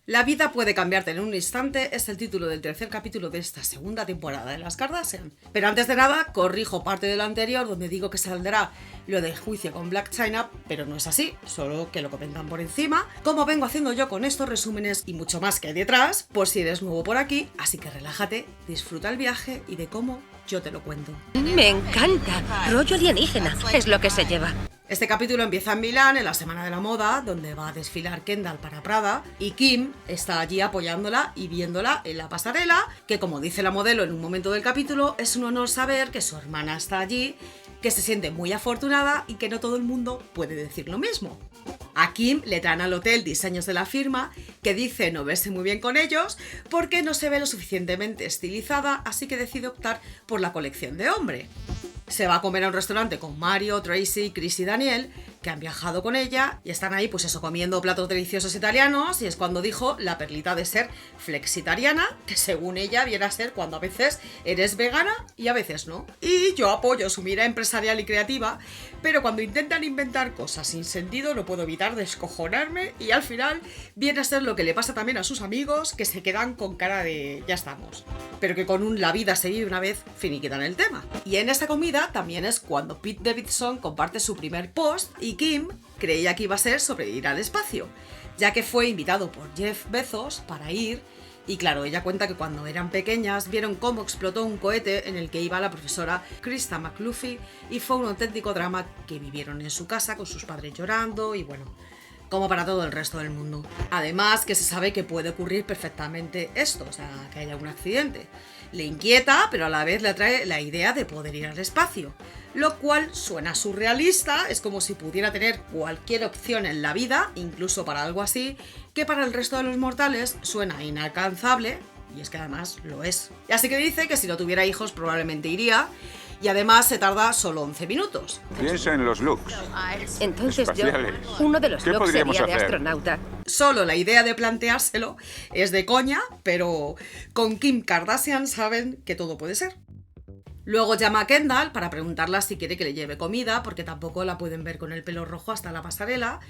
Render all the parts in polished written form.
La vida puede cambiarte en un instante es el título del tercer capítulo de esta segunda temporada de Las Kardashian. Pero antes de nada, corrijo parte de lo anterior donde digo que saldrá lo del juicio con Blac Chyna, pero no es así, solo que lo comentan por encima, como vengo haciendo yo con estos resúmenes y mucho más que hay detrás, por si eres nuevo por aquí, así que relájate, disfruta el viaje y de cómo yo te lo cuento. Me encanta, rollo alienígena, es lo que se lleva. Este capítulo empieza en Milán, en la Semana de la Moda, donde va a desfilar Kendall para Prada, y Kim está allí apoyándola y viéndola en la pasarela, que como dice la modelo en un momento del capítulo, es un honor saber que su hermana está allí, que se siente muy afortunada y que no todo el mundo puede decir lo mismo. A Kim le traen al hotel diseños de la firma que dice no verse muy bien con ellos porque no se ve lo suficientemente estilizada, así que decide optar por la colección de hombre. Se va a comer a un restaurante con Mario, Tracy, Chris y Daniel, que han viajado con ella y están ahí pues eso, comiendo platos deliciosos italianos, y es cuando dijo la perlita de ser flexitariana, que según ella viene a ser cuando a veces eres vegana y a veces no. Y yo apoyo su mira empresarial y creativa, pero cuando intentan inventar cosas sin sentido no puedo evitar descojonarme y al final viene a ser lo que le pasa también a sus amigos, que se quedan con cara de ya estamos, pero que con un la vida se vive una vez finiquitan el tema. Y en esta comida también es cuando Pete Davidson comparte su primer post y Kim creía que iba a ser sobre ir al espacio, ya que fue invitado por Jeff Bezos para ir, y claro, ella cuenta que cuando eran pequeñas vieron cómo explotó un cohete en el que iba la profesora Krista McLuffy y fue un auténtico drama que vivieron en su casa con sus padres llorando y bueno, como para todo el resto del mundo. Además que se sabe que puede ocurrir perfectamente esto, o sea, que haya un accidente. Le inquieta, pero a la vez le atrae la idea de poder ir al espacio, lo cual suena surrealista, es como si pudiera tener cualquier opción en la vida, incluso para algo así, que para el resto de los mortales suena inalcanzable, y es que además lo es. Y así que dice que si no tuviera hijos probablemente iría, y además se tarda solo 11 minutos. Piensa en los looks. Entonces Espaciales. yo, uno de los ¿Qué looks podríamos sería de hacer? astronauta. Solo la idea de planteárselo es de coña, pero con Kim Kardashian saben que todo puede ser. Luego llama a Kendall para preguntarla si quiere que le lleve comida, porque tampoco la pueden ver con el pelo rojo hasta la pasarela,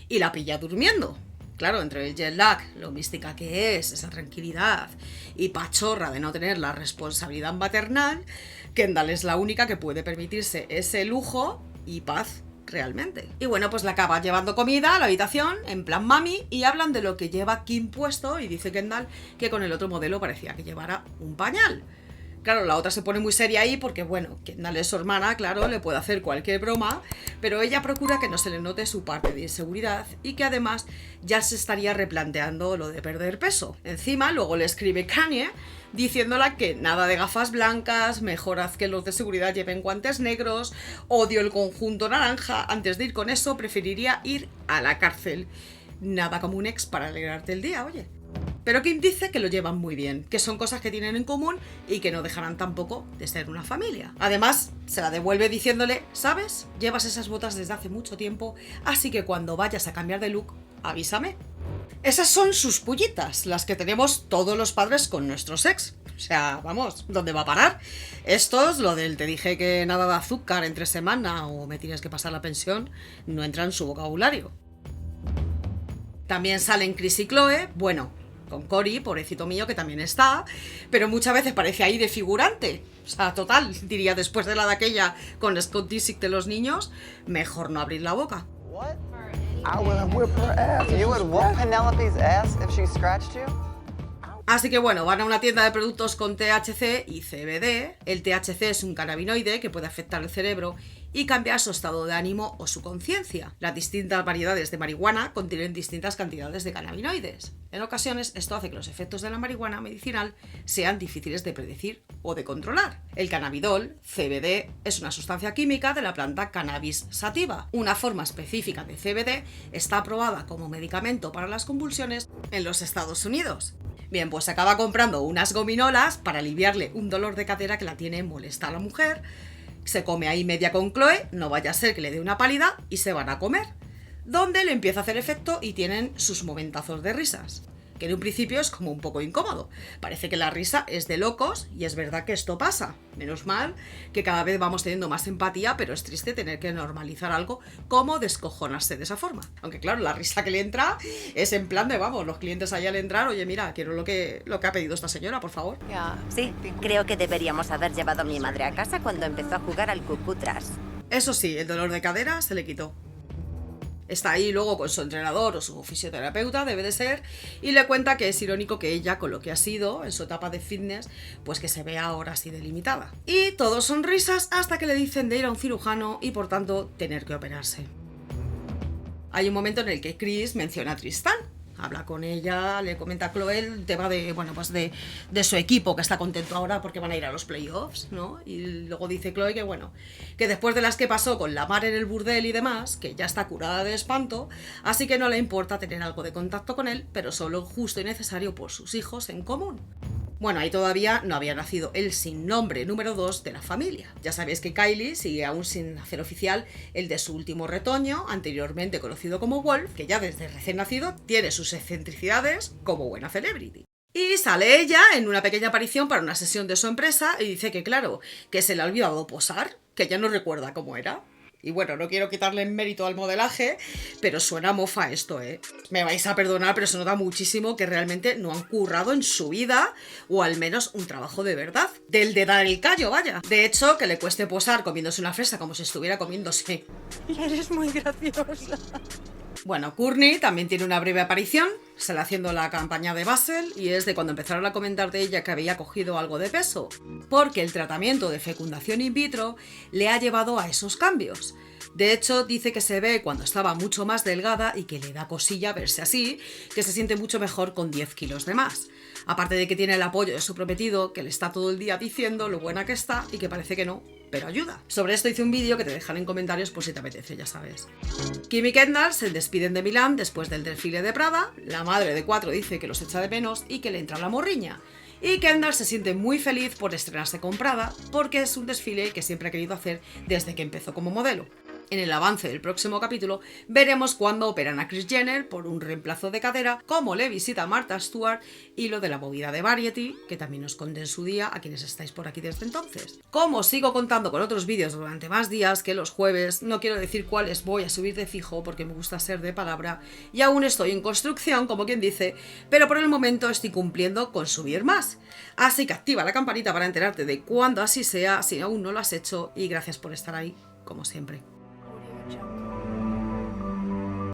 y la pilla durmiendo. Claro, entre el jet lag, lo mística que es, esa tranquilidad, y pachorra de no tener la responsabilidad maternal, Kendall es la única que puede permitirse ese lujo y paz realmente. Y bueno, pues la acaba llevando comida a la habitación, en plan mami, y hablan de lo que lleva Kim puesto, y dice Kendall que con el otro modelo parecía que llevara un pañal. Claro, la otra se pone muy seria ahí porque, bueno, Kendall es su hermana, claro, le puede hacer cualquier broma, pero ella procura que no se le note su parte de inseguridad y que además ya se estaría replanteando lo de perder peso. Encima, luego le escribe Kanye diciéndola que nada de gafas blancas, mejor haz que los de seguridad lleven guantes negros, odio el conjunto naranja, antes de ir con eso preferiría ir a la cárcel. Nada como un ex para alegrarte el día, oye. Pero Kim dice que lo llevan muy bien, que son cosas que tienen en común y que no dejarán tampoco de ser una familia. Además, se la devuelve diciéndole, ¿sabes? Llevas esas botas desde hace mucho tiempo, así que cuando vayas a cambiar de look, avísame. Esas son sus pullitas, las que tenemos todos los padres con nuestros ex. O sea, vamos, ¿dónde va a parar? Estos, lo del te dije que nada de azúcar entre semana o me tienes que pasar la pensión, no entra en su vocabulario. También salen Chris y Chloe, bueno, con Cory, pobrecito mío, que también está, pero muchas veces parece ahí de figurante. O sea, total, diría después de la de aquella con Scott Disick de los niños, mejor no abrir la boca. What? I would whip her ass. You would whoop Penelope's ass if she scratched you? Así que bueno, van a una tienda de productos con THC y CBD. El THC es un cannabinoide que puede afectar el cerebro y cambiar su estado de ánimo o su conciencia. Las distintas variedades de marihuana contienen distintas cantidades de cannabinoides. En ocasiones esto hace que los efectos de la marihuana medicinal sean difíciles de predecir o de controlar. El cannabidol, CBD, es una sustancia química de la planta Cannabis sativa. Una forma específica de CBD está aprobada como medicamento para las convulsiones en los Estados Unidos. Bien, pues se acaba comprando unas gominolas para aliviarle un dolor de cadera que la tiene molesta a la mujer. Se come ahí media con Chloe, no vaya a ser que le dé una pálida, y se van a comer, donde le empieza a hacer efecto y tienen sus momentazos de risas. que en un principio es como un poco incómodo. Parece que la risa es de locos y es verdad que esto pasa. Menos mal que cada vez vamos teniendo más empatía, pero es triste tener que normalizar algo como descojonarse de esa forma. Aunque claro, la risa que le entra es en plan de, vamos, los clientes allá al entrar, oye, mira, quiero lo que ha pedido esta señora, por favor. Sí, creo que deberíamos haber llevado a mi madre a casa cuando empezó a jugar al cucutras. Eso sí, el dolor de cadera se le quitó. Está ahí luego con su entrenador o su fisioterapeuta, debe de ser, y le cuenta que es irónico que ella, con lo que ha sido en su etapa de fitness, pues que se vea ahora así delimitada. Y todos son risas hasta que le dicen de ir a un cirujano y por tanto tener que operarse. Hay un momento en el que Chris menciona a Tristan. Habla con ella, le comenta a Chloe el tema de, bueno, pues de su equipo, que está contento ahora porque van a ir a los playoffs, ¿no? Y luego dice Chloe que, bueno, que después de las que pasó con la Mar en el burdel y demás, que ya está curada de espanto, así que no le importa tener algo de contacto con él, pero solo justo y necesario por sus hijos en común. Bueno, ahí todavía no había nacido el sin nombre número 2 de la familia. Ya sabéis que Kylie sigue aún sin hacer oficial el de su último retoño, anteriormente conocido como Wolf, que ya desde recién nacido tiene sus excentricidades como buena celebrity. Y sale ella en una pequeña aparición para una sesión de su empresa y dice que claro, que se le ha olvidado posar, que ya no recuerda cómo era. Y bueno, no quiero quitarle mérito al modelaje, pero suena mofa esto, ¿eh? Me vais a perdonar, pero se nota muchísimo que realmente no han currado en su vida, o al menos un trabajo de verdad. Del de dar el callo, vaya. De hecho, que le cueste posar comiéndose una fresa como si estuviera comiéndose. Eres muy graciosa. Bueno, Courtney también tiene una breve aparición, sale haciendo la campaña de Basel y es de cuando empezaron a comentar de ella que había cogido algo de peso, porque el tratamiento de fecundación in vitro le ha llevado a esos cambios. De hecho, dice que se ve cuando estaba mucho más delgada y que le da cosilla verse así, que se siente mucho mejor con 10 kilos de más. Aparte de que tiene el apoyo de su prometido, que le está todo el día diciendo lo buena que está y que parece que no, pero ayuda. Sobre esto hice un vídeo que te dejaré en comentarios por si te apetece, ya sabes. Kim y Kendall se despiden de Milán después del desfile de Prada, la madre de 4 dice que los echa de menos y que le entra la morriña. Y Kendall se siente muy feliz por estrenarse con Prada porque es un desfile que siempre ha querido hacer desde que empezó como modelo. En el avance del próximo capítulo veremos cuándo operan a Kris Jenner por un reemplazo de cadera, cómo le visita Martha Stewart y lo de la movida de Variety, que también os conté en su día a quienes estáis por aquí desde entonces. Como sigo contando con otros vídeos durante más días que los jueves, no quiero decir cuáles voy a subir de fijo porque me gusta ser de palabra y aún estoy en construcción, como quien dice, pero por el momento estoy cumpliendo con subir más. Así que activa la campanita para enterarte de cuándo así sea, si aún no lo has hecho, y gracias por estar ahí, como siempre.